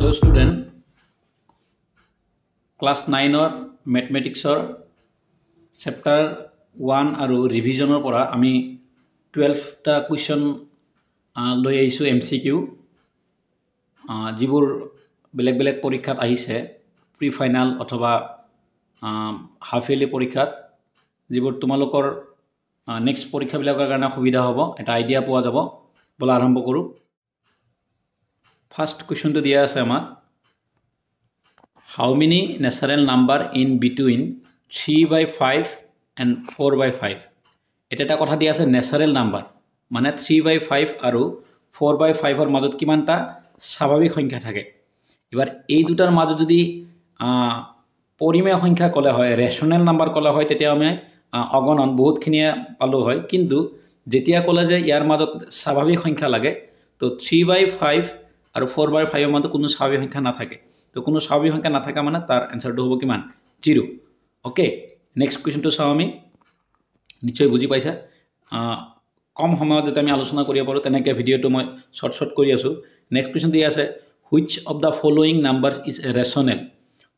Hello student, class 9 or mathematics or chapter 1 আৰু revision পৰা আমি 12 টা question লৈ আহিছো MCQ যিবোৰ বেলেগ বেলেগ পৰীক্ষাত আহিছে প্ৰি ফাইনাল অথবা হাফ ইয়াৰলি পৰীক্ষাত যিবোৰ তোমালোকৰ নেক্সট পৰীক্ষা বিলাকৰ কাৰণে সুবিধা হ'ব এটা আইডিয়া পোৱা যাব বলা আৰম্ভ কৰো ফাৰ্স্ট কোৱেশ্চনটো দিয়া আছে আমাক How many natural number in between 3/5 and 4/5? এটা কথা দিয়া আছে natural number মানে 3/5 আৰু 4/5 এৰ মাজত কিমানটা স্বাভাবিক সংখ্যা থাকে এবাৰ এই দুটাৰ মাজত যদি পৰিমেয় সংখ্যা কলে হয় ৰেশনাল নাম্বাৰ কলে হয় তেতিয়া আমি অগণন বহুতখিনি পালো হয় কিন্তু যেতিয়া কলে যে ইয়াৰ মাজত স্বাভাবিক সংখ্যা লাগে তো 3/5 আৰু 4/5 এর মাজত কোনো স্বাভাবিক সংখ্যা না থাকে তো কোনো স্বাভাবিক সংখ্যা না থাকা মানে তার आंसरটো হ'ব কিমান 0 ওকে নেক্সট কোৱেশ্চনটো চাও আমি নিশ্চয় বুজি পাইছা কম সময়ত যেটা আমি আলোচনা কৰিব পাৰো তেনেকে ভিডিওটো মই শৰ্ট কৰি আছো নেক্সট কোৱেশ্চন দিয়া আছে which of the following numbers is rational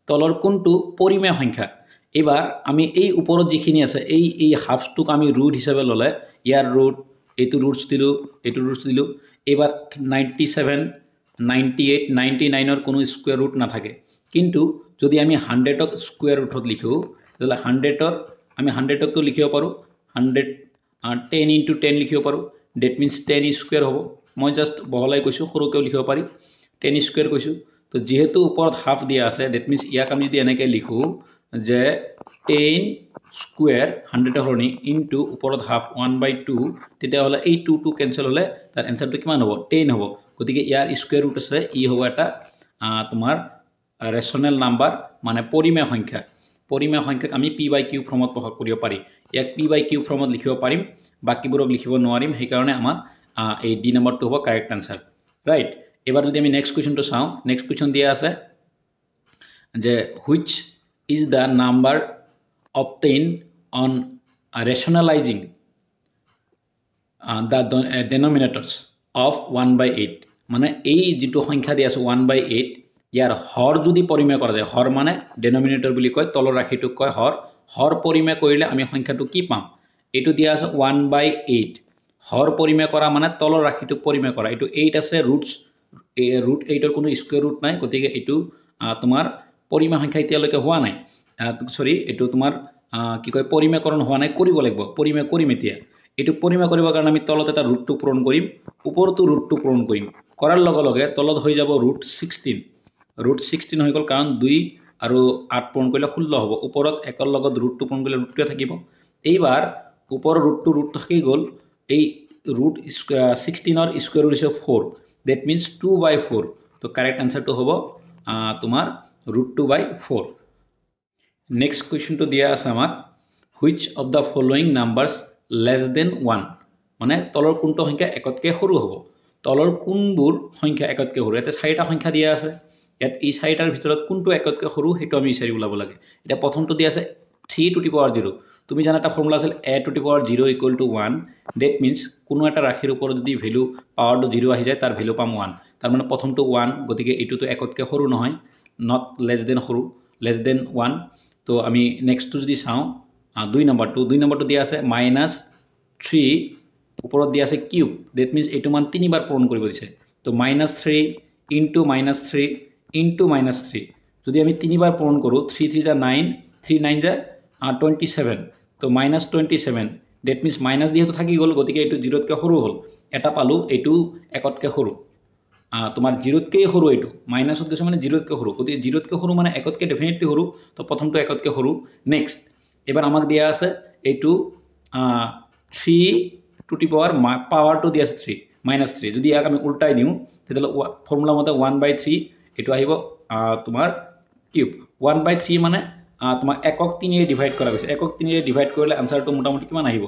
তলৰ কোনটো পৰিমেয় সংখ্যা এবাৰ আমি এই ওপৰত যিখিনি আছে এই হাফটোক আমি ৰুট হিচাপে ললে ইয়াৰ ৰুট এইটো ৰুটস দিলো এবাৰ 97 98 99 এর কোনো স্কয়ার রুট না থাকে কিন্তু যদি আমি 100 ক স্কয়ার রুটত লিখো তাহলে 100 এর আমি 100 ক তো লিখিব পাৰো 100 10 * 10 লিখিব পাৰো দ্যাট মিন্স 10 স্কয়াৰ হ'ব মই জাস্ট বহলাই কৈছো সৰুকৈ লিখিব পাৰি 10 স্কয়াৰ কৈছো তো যেহেতু ওপৰত হাফ দিয়া আছে দ্যাট মিন্স ইয়াক আমি যদি এনেকৈ লিখো যে 10 স্কয়ার 100 এর হৰণি ইনটু ওপৰত হাফ 1/2 তেতিয়া হলে এই 2 2 ক্যান্সেল হলে তাৰ आंसरটো কিমান হ'ব 10 হ'ব গতিকে ইয়াৰ স্কয়াৰ ৰুট আছে ই হ'ব এটা তোমাৰ ৰেশনাল নাম্বাৰ মানে পৰিমেয় সংখ্যাক আমি p/q ফৰ্মত প্ৰকাশ কৰিব পাৰি ইয়াক p/q ফৰ্মত লিখিব পাৰিম বাকিবোৰক লিখিব নোৱাৰিম সেই কাৰণে আমাৰ এই ডি নম্বৰটো হ'ব কাৰেক্ট आंसर ৰাইট এবাৰ যদি আমি নেক্সট কোৱেশ্চনটো চাও নেক্সট কোৱেশ্চন দিয়া আছে যে which is the number obtained on rationalizing the denominators of 1/8 মানে এই যেটো সংখ্যা দিয়া আছে 1/8 ইয়াৰ হৰ যদি পৰিমেয় কৰা যায় হৰ মানে ডেনোমিনেটৰ বুলি কয় তলৰ ৰাখিটো কয় হৰ পৰিমেয় কৰিলে আমি সংখ্যাটো কি পাম এটো দিয়া আছে 1/8 হৰ পৰিমেয় কৰা মানে তলৰ ৰাখিটো পৰিমেয় কৰা এটো 8 আছে ৰুট 8 এৰ কোনো স্কয়াৰ ৰুট নাই গতিকে এটো তোমাৰ পৰিমেয় সংখ্যা এতিয়ালৈকে হোৱা নাই সৰি এটো তোমাৰ কি কয় পৰিমেয়কৰণ হোৱা নাই কৰিব লাগিব পৰিমেয় কৰিম এতিয়া এটো পৰিমেয় কৰিবৰ কাৰণে আমি তলত এটা ৰুটটো পূৰণ কৰিম ওপৰটো ৰুটটো পূৰণ কৰিম কৰাৰ লগে লগে তলত হৈ যাব √16 হৈ গল কাৰণ 2 আৰু 8 পূৰণ কৰিলে 16 হ'ব ওপৰত একৰ লগত ৰুটটো পূৰণ কৰিলে ৰুটটো থাকিব এইবাৰ ওপৰৰ ৰুট থাকি গল এই √16 এৰ স্কয়াৰ ৰুট হৈছে 4 দ্যাট মিন্স 2/4 তো কাৰেক্ট आंसरটো হ'ব তোমাৰ √2/4 নেক্সট কোৱেশ্চনটো দিয়া আছে আমাক which of the following numbers less than 1 মানে তলৰ কোনটো সংখ্যা একতকে সৰু হ'ব তলৰ কোনবোৰ সংখ্যা একতকে সৰু এটা চাৰিটা সংখ্যা দিয়া আছে ইয়াত এই চাৰিটাৰ ভিতৰত কোনটো একতকে সৰু হেতু আমি বিচাৰি উলাব লাগে এটা প্ৰথমটো দিয়া আছে 3^0 তুমি জানা এটা ফৰ্মুলা আছিল a^0 = 1 দ্যাট মিন্স কোনো এটা ৰাশিৰ ওপৰত যদি ভ্যালু পাৱাৰটো 0 আহি যায় তাৰ ভ্যালু পাম 1 তাৰ মানে প্ৰথমটো 1 গতিকে এটোটো একতকে সৰু নহয় নট লেস দেন সৰু লেস দেন 1 তো আমি নেক্সটটো যদি চাও 2 নম্বৰটো দিয়া আছে -3 ওপৰত দিয়া আছে কিউব দ্যাট মিন্স এটো মান 3 বাৰ পূৰণ কৰিব দিছে তো -3 * -3 * -3 যদি আমি 3 বাৰ পূৰণ কৰো 3 3 * 9 3 9 * 27 তো -27 দ্যাট মিন্স মাইনাস দিহেতু থাকি গল গতিকে এটো 0 তকে সৰু হল এটা পালো এটো একতকে সৰু তোমাৰ 0 তকে সৰু এটো মাইনাসত গৈছে মানে 0 তকে সৰু গতিকে 0 তকে সৰু মানে একতকে ডেফিনেটলি সৰু তো প্ৰথমটো একতকে সৰু নেক্সট এবাৰ আমাক দিয়া আছে এটো 3 পাৱাৰটো দিয়া আছে 3 -3 যদি ইয়াক আমি উল্টাই দিও তেতিয়ালে ফৰ্মুলা মতে 1/3 এটো আহিব তোমাৰ কিউব 1/3 মানে তোমাৰ একক 3 এ ডিভাইড কৰা গৈছে একক 3 এ ডিভাইড কৰিলে आंसरটো মোটামুটি কিমান আহিব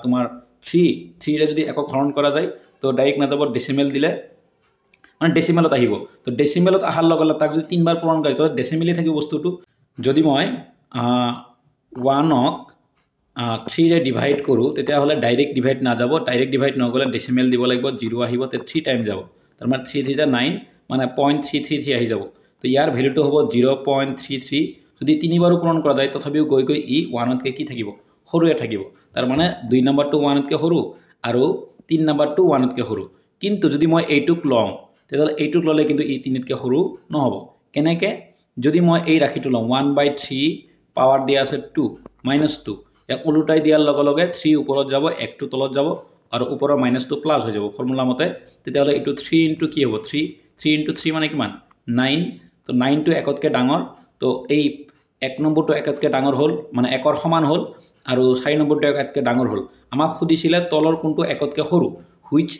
তোমাৰ 3 ৰে যদি একক হৰণ কৰা যায় তো ডাইৰেক্ট না যাব ডেসিমেল দিলে মানে ডেসিমেলত আহিব তো ডেসিমেলত আহাৰ লগে লগে তাক যদি 3 বাৰ পূৰণ কৰে তো ডেসিমেলি থাকিব বস্তুটো যদি মই 1 ক 3 ৰে ডিভাইড কৰো তেতিয়া হলে ডাইৰেক্ট ডিভাইড না যাব ডাইৰেক্ট ডিভাইড নগলে ডেসিমেল দিব লাগিব 0 আহিব তে 3 টাইম যাব তাৰ মানে 3 3 * 9 মানে 0.333 আহি যাব তো ইয়াৰ ভ্যালুটো হ'ব 0.33 যদি তিনিবাৰো পূৰণ কৰা যায় তথাপিও গৈ গৈ ই 1 তকৈ কি থাকিব সৰুৱে থাকিব তাৰ মানে 2 নম্বৰটো 1 তকৈ সৰু আৰু 3 নম্বৰটো 1 তকৈ সৰু কিন্তু যদি মই এইটোক লওঁ তেতিয়াহ'লে এইটোক ল'লে কিন্তু ই 3 তকৈ সৰু নহ'ব কেনেকৈ যদি মই এই ৰাখিটো লওঁ 1/3 পাৱাৰ দিয়া আছে 2 -2 ইয়াক উলটাই দিয়াৰ লগে লগে 3 ওপৰত যাব 1 টো তলত যাব আৰু ওপৰৰ -টো প্লাছ হৈ যাব ফৰ্মুলা মতে তেতিয়াহ'লে এইটো 3 * কি হ'ব 3 * 3 মানে কিমান 9 তো 9 টো 1 তকৈ ডাঙৰ তো এই 1 নম্বৰটো 1 তকৈ ডাঙৰ হ'ল মানে 1 ৰ সমান হ'ল আৰু 4 নম্বৰটো 1 তকৈ ডাঙৰ হ'ল আমাক সুধিছিলে তলৰ কোনটো 1 তকৈ সৰু which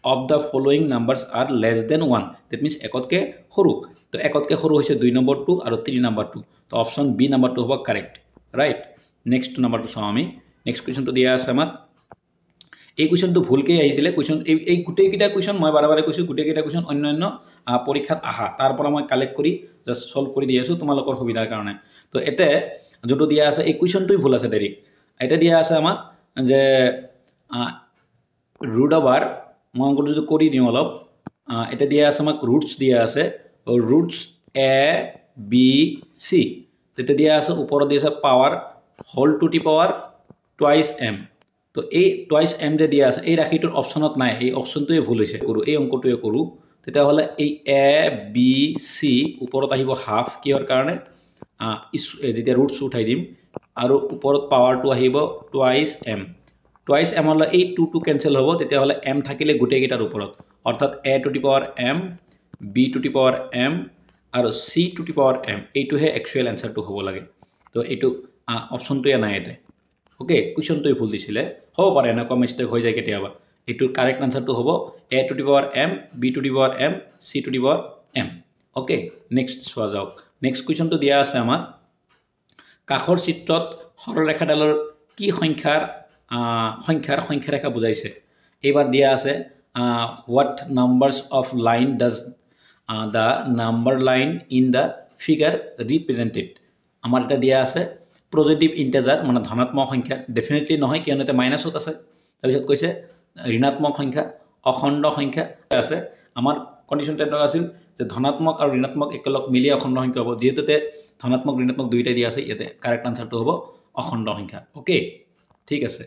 of the following numbers are less than 1 that means 1 তকৈ সৰু তো 1 তকৈ সৰু হৈছে 2 নম্বৰটো আৰু 3 নম্বৰটো তো অপচন বি নম্বৰটো হ'ব কাৰেক্ট ৰাইট নেক্সট নম্বৰটো চাওঁ আমি নেক্সট কোৱেশ্চনটো দিয়া আছে আমাক এই কোৱেশ্চনটো ভুলকৈ আহিছিলে কোৱেশ্চন এই গোটেইকেইটা কোৱেশ্চন মই বাৰে বাৰে কৈছোঁ গোটেইকেইটা কোৱেশ্চন অন্যান্য পৰীক্ষাত আহা তাৰ পৰা মই কালেক্ট কৰি জাষ্ট সলভ কৰি দি আছোঁ তোমালোকৰ সুবিধাৰ কাৰণে তো এতে যোনটো দিয়া আছে এই কোৱেশ্চনটোই ভুল আছে ডাইৰেক্ট এটা দিয়া আছে আমাক যে ৰুট অভাৰ মই অংকটো যদি কৰি দিওঁ অলপ এটা দিয়া আছে আমাক ৰুটছ দিয়া আছে ৰুটছ a b c এটা দিয়া আছে ওপৰত দিয়া আছে power whole to the power twice m তো এই টুৱাইছ m যে দিয়া আছে এই ৰাশিটোৰ অপচনত নাই এই অপচনটোৱে ভুল হৈছে কৰো এই অংকটোৱে কৰো তেতিয়াহ'লে এই a b c ওপৰত আহিব হাফ কিহৰ কাৰণে যেতিয়া ৰুটছ উঠাই দিম আৰু ওপৰত পাৱাৰটো আহিব টুৱাইছ m হলে এই 2 টো কেনসেল হ'ব তেতিয়াহ'লে m থাকিলে গোটেইকেইটাৰ ওপৰত অৰ্থাৎ a two the power m b two the power m আৰু c two the power m এইটোহে একচুৱেল এনসাৰটো হ'ব লাগে তো এইটো অপচনটোৱে নাই এতে ওকে কোৱেশ্চনটোই ভুল দিছিলে হ'ব পাৰে এনেকুৱা মিস্টেক হৈ যায় কেতিয়াবা এইটোৰ কাৰেক্ট আনসাৰটো হ'ব a two the power m b two the power m c two the power m okay next চোৱা যাওক নেক্সট কোৱেশ্চনটো দিয়া আছে আমাক কাখৰ চিত্ৰত সৰলৰেখাডালৰ কি সংখ্যাৰ ৰেখা বুজাইছে এইবাৰ দিয়া আছে what numbers of line does the number line in the figure represented আমাৰ এটা দিয়া আছে পজিটিভ ইন্টিজাৰ মানে ধনাত্মক সংখ্যা ডেফিনেটলি নহয় কিয়নো এটা মাইনাছত আছে তাৰপিছত কৈছে ঋণাত্মক সংখ্যা অখণ্ড সংখ্যা আছে আমাৰ কন্ডিশনটো এটা আছিল যে ধনাত্মক আৰু ঋণাত্মক একেলগ মিলি অখণ্ড সংখ্যা হ'ব যেহেতুতে ধনাত্মক ঋণাত্মক দুইটা দিয়া আছে ইয়াতে কাৰেক্ট আনসাৰটো হ'ব অখণ্ড সংখ্যা ওকে ঠিক আছে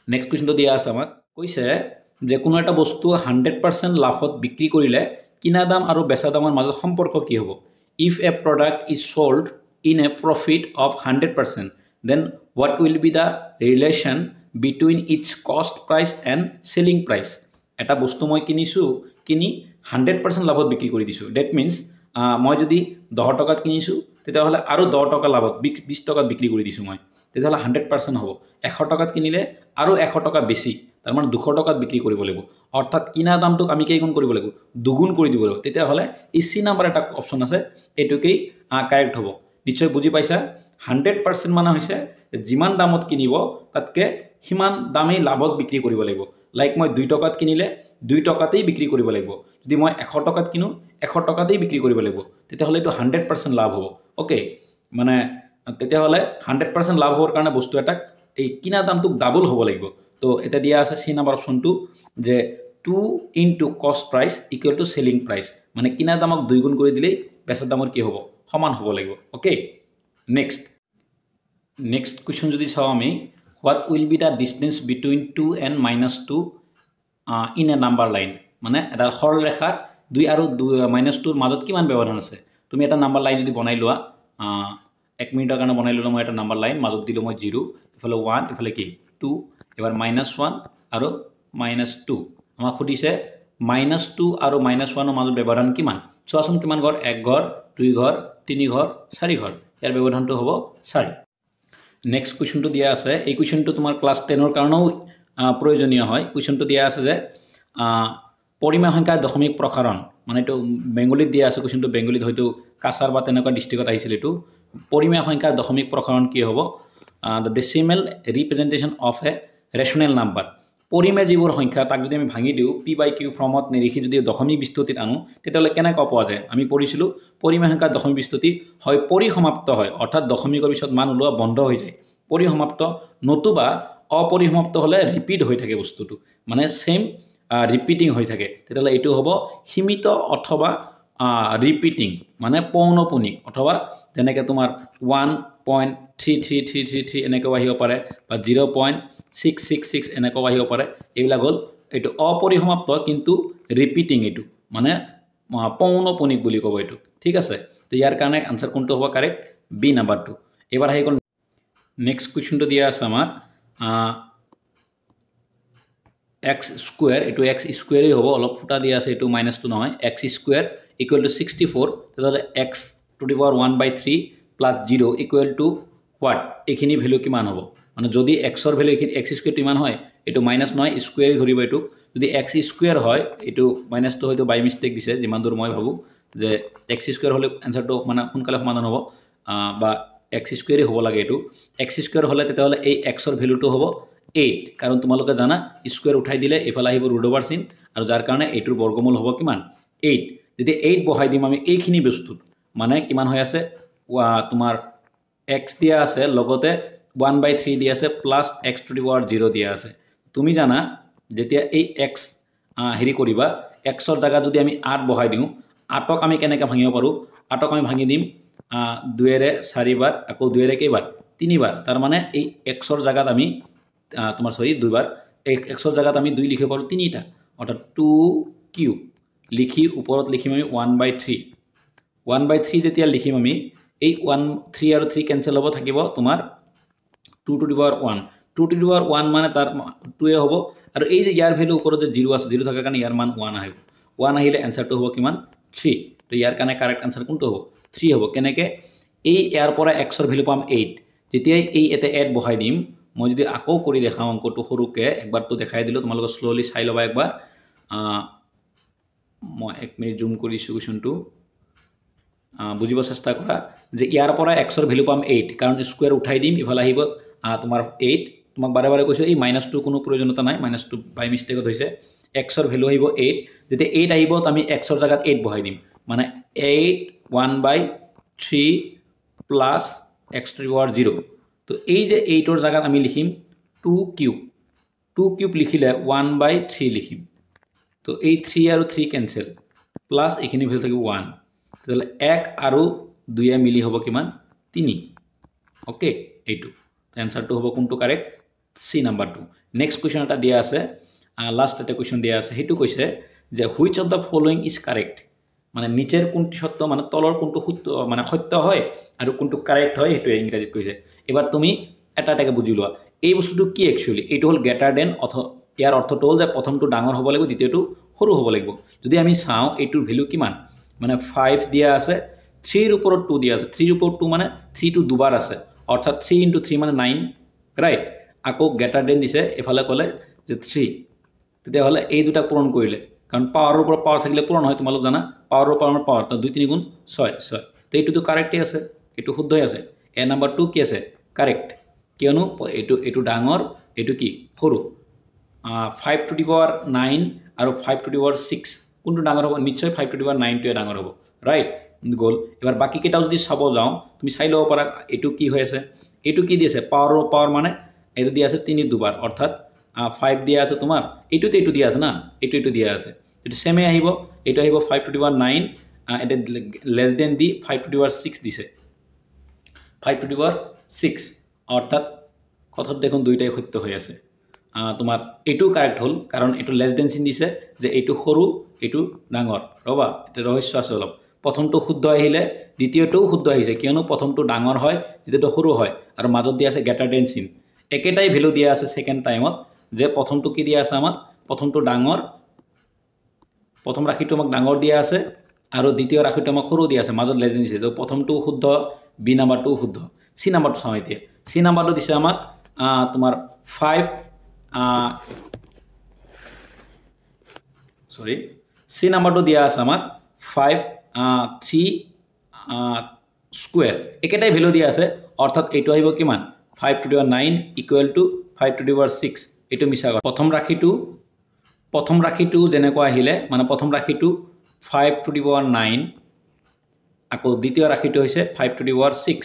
নেক্সট কোৱেশ্চনটো দিয়া আছে আমাক কৈছে যে কোনো এটা বস্তু 100% লাভত বিক্ৰী কৰিলে কিনা দাম আৰু বেচা দামৰ মাজত সম্পৰ্ক কি হ'ব if a product is sold in a profit of 100% then what will be the relation between its cost price and selling price এটা বস্তু মই কিনিছো কিনি 100% লাভত বিক্ৰী কৰি দিছো that means মই যদি 10 টকাত কিনিছো তেতিয়াহ'লে আৰু 10 টকা লাভত 20 টকাত বিক্ৰী কৰি দিছো মই তেতিয়াহ'লে 100% হ'ব 100 টকাত কিনিলে আৰু 100 টকা বেছি তাৰ মানে 200 টকাত বিক্ৰী কৰিব লাগিব অৰ্থাৎ কিনা দামটোক আমি কেইগুণ কৰিব লাগিব দুগুণ কৰি দিব লাগিব তেতিয়াহ'লে এই সি নাম্বাৰ এটা অপচন আছে এটুকেই কাৰেক্ট হ'ব নিশ্চয় বুজি পাইছা 100% মানে হৈছে যিমান দামত কিনিব তাতকে হিমান দামেই লাভত বিক্ৰী কৰিব লাগিব লাইক মই 2 টকাত কিনিলে 2 টকাতেই বিক্ৰী কৰিব লাগিব যদি মই 100 টকাত কিনো 100 টকাতেই বিক্ৰী কৰিব লাগিব তেতিয়াহ'লে এইটো 100% লাভ হ'ব ওকে মানে তেতিয়াহ'লে 100% লাভ হোৱাৰ কাৰণে বস্তু এটাক এই কিনা দামটোক ডাবল হ'ব লাগিব তো এটা দিয়া আছে সি নাম্বাৰ অপচনটো যে 2 into cost price equal to selling price মানে কিনা দামক 2 গুণ কৰি দিলে বেচা দামৰ কি হ'ব সমান হ'ব লাগিব ওকে নেক্সট কোৱেশ্চন যদি চাও আমি what will be the distance between 2 and -2 in a number line মানে এটা সৰলৰেখাৰ 2 আৰু 2 ৰ মাজত কিমান ব্যৱধান আছে তুমি এটা নাম্বাৰ লাইন যদি বনাই লোৱা 1 মিনিটৰ কাৰণে বনাই ললো মই এটা নাম্বাৰ লাইন মাজত দিলো মই 0 ইফালে 1 ইফালে কি 2 এবাৰ -1 আৰু -2 আমাক খুদিছে -2 আৰু -1 ৰ মাজত ব্যৱধান কিমান চোৱাচোন কিমান ঘৰ 1 ঘৰ 2 ঘৰ 3 ঘৰ 4 ঘৰ ইয়াৰ ব্যৱধানটো হ'ব 4 নেক্সট কোৱেশ্চনটো দিয়া আছে এই কোৱেশ্চনটো তোমাৰ ক্লাস 10 ৰ কাৰণেও প্ৰয়োজনীয় হয় কোৱেশ্চনটো দিয়া আছে যে পৰিমেয় সংখ্যা দশমিক প্ৰসাৰণ মানে এটো বেঙ্গলীত দিয়া আছে কোৱেশ্চনটো বেঙ্গলীত হয়তো কাছাৰ বা তেনেকুৱা ডিস্ট্ৰিক্টত আহিছিল এটো পৰিমেয় সংখ্যাৰ দশমিক প্ৰসাৰণ কি হ'ব the decimal representation of a rational number পৰিমেয় যিবোৰ সংখ্যা তাক যদি আমি ভাঙি দিও p/q ফৰ্মত নিৰিখি যদি দশমিক বিস্তৃতিত আনো তেতিয়ালে কেনেকৈ পোৱা যায় আমি পঢ়িছিলো পৰিমেয় সংখ্যাৰ দশমিক বিস্তৃতি হয় পৰিসমাপ্ত হয় অৰ্থাৎ দশমিকৰ পিছত মান ওলোৱা বন্ধ হৈ যায় পৰিসমাপ্ত নতুবা অপৰিসমাপ্ত হলে ৰিপিট হৈ থাকে বস্তুটো মানে সেম ৰিপিটিং হৈ থাকে তেতিয়াহ'লে এইটো হ'ব সীমিত অথবা ৰিপিটিং মানে পৌনপুনিক অথবা যেনেকৈ তোমাৰ 1.33333 এনেকৈ আহিব পাৰে বা 0.666 এনেকৈ আহিব পাৰে এইবিলাক হ'ল এইটো অপৰিসমাপ্ত কিন্তু ৰিপিটিং এইটো মানে পৌনপুনিক বুলি ক'ব এইটো ঠিক আছে তো ইয়াৰ কাৰণে আনসাৰ কোনটো হ'ব কাৰেক্ট বি নাম্বাৰটো এবাৰ আহি গ'ল নেক্সট কুৱেশ্যনটো দিয়া আছে আমাৰ x স্কয়ার এটো x স্কয়ারই হ'ব অলপ ফুটা দিয়া আছে এটো মাইনাস টু নহয় x স্কয়ার ইকুয়াল টু 64 তাহলে x two the power 1/3 plus 0 equal to what এখিনি ভ্যালু কিমান হ'ব মানে যদি x এর ভ্যালু এখিনি x স্কয়ার কিমান হয় এটো মাইনাস নহয় স্কয়ারই ধৰিব এটো যদি x স্কয়াৰ হয় এটো মাইনাস তো হয়তো বাই মিস্টেক দিছে যিমান দূৰ মই ভাবো যে x স্কয়ার হলে আনসারটো মানে সোনকালে সমাধান হ'ব বা x স্কয়ারই হ'ব লাগে এটো x স্কয়ার হলে তেতিয়াহলে এই x এর ভ্যালুটো হ'ব 8 কাৰণ তোমালোকে জানা স্কয়াৰ উঠাই দিলে এফালে আহিব ৰুট ওভাৰ চিন আৰু যাৰ কাৰণে এইটোৰ বৰ্গমূল হ'ব কিমান 8 যদি 8 বহাই দিম আমি এইখিনি বস্তুত মানে কিমান হৈ আছে তোমাৰ x দিয়া আছে লগতে 1/3 দিয়া আছে প্লাস x টু দি পাওয়ার 0 দিয়া আছে তুমি জানা যেতিয়া এই x হেৰি কৰিবা x ৰ জায়গা যদি আমি 8 বহাই দিও 8ক আমি কেনেকৈ ভাঙিব পাৰো 8ক আমি ভাঙি দিম 2 এৰে 4 বাৰ আকৌ 2 এৰে কেইবাৰ 3 বাৰ তাৰ মানে এই x ৰ জায়গাত আমি তোমার সরি দুইবার x এর জায়গাত আমি 2 লিখে পারো তিনিটা অর্থাৎ 2q লিখি উপরত লিখিম আমি 1/3 1/3 যেতিয়া লিখিম আমি এই 3 আৰু 3 ক্যান্সেল হ'ব থাকিব তোমাৰ 2 to the power 1 2 to the power 1 মানে তাৰ 2 এ হ'ব আৰু এই যে ইয়াৰ ভ্যালু উপৰত যে 0 আছে 0 থাকাৰ কাৰণে ইয়াৰ মান 1 আহিব 1 আহিলে আনসাৰটো হ'ব কিমান 3 তো ইয়াৰ কাৰণে কাৰেক্ট আনসাৰ কোনটো হ'ব 3 হ'ব কেনেকৈ এই ইয়াৰ পৰা x এর ভ্যালু পাম 8 যেতিয়া এই এতে 8 বহাই দিম মই যদি আকৌ কৰি দেখাও অঙ্কটো সৰুকে একবাৰ তো দেখাই দিলো তোমালোক স্লোলি চাই লবা একবাৰ মই 1 মিনিট জুম কৰিছো কোৱেশ্যনটো বুজিব চেষ্টা কৰা যে ইয়াৰ পৰা x এৰ ভ্যালু পাম 8 কাৰণ স্কয়াৰ উঠাই দিম ইফালে আহিব তোমাৰ 8 তোমাক বাৰে বাৰে কৈছো এই মাইনাসটো কোনো প্ৰয়োজনীয়তা নাই মাইনাসটো বাই মিস্টেকত হৈছে x এর ভ্যালু আহিব 8 যেতিয়া 8 আহিব তো আমি x এর জায়গাত 8 বহাই দিম মানে 8 1/3 প্লাস x টু দি পাওয়ার 0 তো এই যে 8 এর জায়গাত আমি লিখিম 2 কিউব লিখিলে 1/3 লিখিম তো এই 3 আৰু 3 ক্যান্সেল প্লাস এখিনি ভ্যালু থাকিব 1 তাহলে 1 আৰু 2 এ মিলি হ'ব কিমান 3 ওকে এইটো আনসাৰটো হ'ব কোনটো কাৰেক্ট সি নাম্বাৰ 2 নেক্সট কোৱেশ্যন এটা দিয়া আছে লাস্ট এটা কোৱেশ্যন দিয়া আছে হেতু কৈছে যে which of the following is correct মানে নিচের কোনটি সত্য মানে তলৰ কোনটো মানে সত্য হয় আৰু কোনটো কাৰেক্ট হয় হেতু ইংৰাজীত কৈছে এবাৰ তুমি এটা এটাকে বুজি লোৱা এই বস্তুটো কি একচুয়ালি এইটো হল গ্ৰেটাৰ দেন ইয়াৰ অৰ্থটো হল যে প্ৰথমটো ডাঙৰ হ'ব লাগিব দ্বিতীয়টো সৰু হ'ব লাগিব যদি আমি চাও এইটোৰ ভ্যালু কিমান মানে 5 দিয়া আছে 3 ৰ ওপৰত 2 দিয়া আছে 3 ৰ ওপৰত 2 মানে 3 টো দুবাৰ আছে অৰ্থাৎ 3 * 3 মানে 9 ৰাইট আকৌ গ্ৰেটাৰ দেন দিছে এফালে ক'লে যে 3 তেতিয়া হলে এই দুটা পূৰণ কৰিলে কাৰণ পাৱাৰৰ ওপৰত পাৱাৰ থাকিলে পূৰণ হয় তোমালোক জানা পাৱাৰৰ পাৱাৰ তো 2 3 গুণ 6 6 তো এইটো কারেক্টই আছে এইটো শুদ্ধই আছে এ নাম্বার 2 কি আছে কারেক্ট কিয়নো এইটো ডাঙৰ এইটো কি সৰু 5 টু দি পাওয়াৰ 9 আৰু 5 টু দি পাওয়াৰ 6 কোনটো ডাঙৰ হ'ব নিশ্চয় 5 টু দি পাওয়াৰ 9 টোৱে ডাঙৰ হ'ব ৰাইট গোল এবাৰ বাকি কেইটাও যদি চাব যাও তুমি চাই লব পাৰা এইটো কি হৈ আছে এইটো কি দিছে পাৱাৰ মানে এইটো দিয়া আছে 3 দুবাৰ অৰ্থাৎ 5 দিয়া আছে তোমাৰ এইটোতে এইটো দিয়া আছে না এইটো দিয়া আছে এটো সেমে আহিব এটো আহিব 5 টু দি পাওয়ার 9 এটা less than the 5 to the power 6 দিছে 5 টু দি পাওয়ার 6 অর্থাৎ কথাত দেখুন দুইটাই সত্য হৈ আছে তোমাৰ এটো কাৰেক্ট হল কাৰণ এটো লেস দেন চিন দিছে যে এটো সৰু এটো ডাঙৰ ৰবা এটা ৰহস্য আছে অলপ প্ৰথমটো শুদ্ধ আহিলে দ্বিতীয়টোও শুদ্ধ আহিছে কিয়নো প্ৰথমটো ডাঙৰ হয় দ্বিতীয়টো সৰু হয় আৰু মাজত দিয়া আছে গ্ৰেটাৰ দেন চিন একেটাই ভ্যালু দিয়া আছে সেকেন্ড টাইমত যে প্ৰথমটো কি দিয়া আছে আমাক প্ৰথমটো ডাঙৰ প্ৰথম ৰাখিটো আমাক ডাঙৰ দিয়া আছে আৰু দ্বিতীয় ৰাখিটো আমাক সৰু দিয়া আছে মাজত লেস দেন দিছে যে প্ৰথমটো শুদ্ধ বি নাম্বাৰটো শুদ্ধ সি নাম্বাৰটো চাও এতিয়া সি নাম্বাৰটো দিছে আমাক তোমাৰ 5 সৰি সি নাম্বাৰটো দিয়া আছে আমাক 5 3 স্কয়ার একেটাই ভ্যালু দিয়া আছে অর্থাৎ এইটো আহিব কিমান 5 to the power 9 equal to 5 to the power 6 এইটো মিছা প্ৰথম ৰাখিটো যেনেকৈ আহিলে মানে প্ৰথম ৰাখিটো 5 টু দি পাওয়াৰ 9 আকৌ দ্বিতীয় ৰাখিটো হৈছে 5 টু দি পাওয়াৰ 6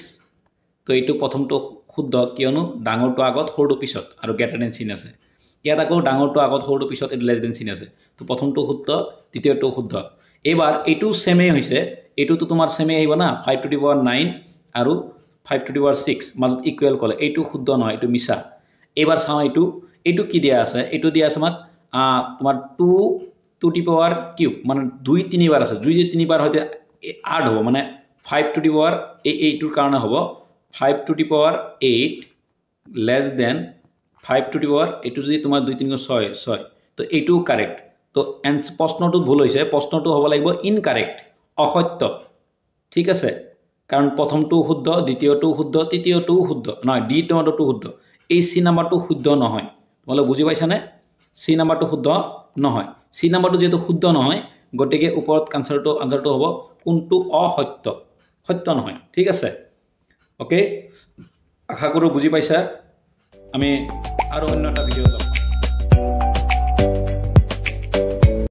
তো এইটো প্ৰথমটো শুদ্ধ কিয়নো ডাঙৰটো আগত সৰুটো পিছত আৰু গ্ৰেটাৰ দেন চিন আছে ইয়াত আকৌ ডাঙৰটো আগত সৰুটো পিছত এইটো লেছ দেন চিন আছে তো প্ৰথমটো শুদ্ধ দ্বিতীয়টো শুদ্ধ এইবাৰ এইটো সেমেই হৈছে এইটোতো তোমাৰ সেমেই আহিব না 5 টু দি পাৱাৰ 9 আৰু 5 টু দি পাৱাৰ 6 মাজত ইকুৱেল ক'লে এইটো শুদ্ধ নহয় এইটো মিছা এইবাৰ চাওঁ এইটো কি দিয়া আছে এইটো দিয়া আছে আমাক তোমাৰ 2 টু দি পাৱাৰ কিউব মানে 2 তিনিবাৰ আছে 2 তিনিবাৰ হয়তো আড হ'ব মানে 5 টু দি পাৱাৰ এইটোৰ কাৰণে হ'ব 5 to the power 8 less than 5 to the power এইটো যদি তোমাৰ 2 3 6 তো এইটো কাৰেক্ট তো প্ৰশ্নটো ভুল হৈছে প্ৰশ্নটো হ'ব লাগিব ইনকাৰেক্ট অসত্য ঠিক আছে কাৰণ প্ৰথমটো শুদ্ধ দ্বিতীয়টো শুদ্ধ তৃতীয়টো শুদ্ধ নহয় ডি নম্বৰটো শুদ্ধ এই সি নম্বৰটো শুদ্ধ নহয় তোমালোকে বুজি পাইছানে সি নম্বৰটো শুদ্ধ নহয় সি নম্বৰটো যেহেতু শুদ্ধ নহয় গতিকে ওপৰত আনসাৰটো হ'ব কোনটো অসত্য সত্য নহয় ঠিক আছে ওকে আশা কৰোঁ বুজি পাইছা আমি আৰু অন্য এটা ভিডিঅ'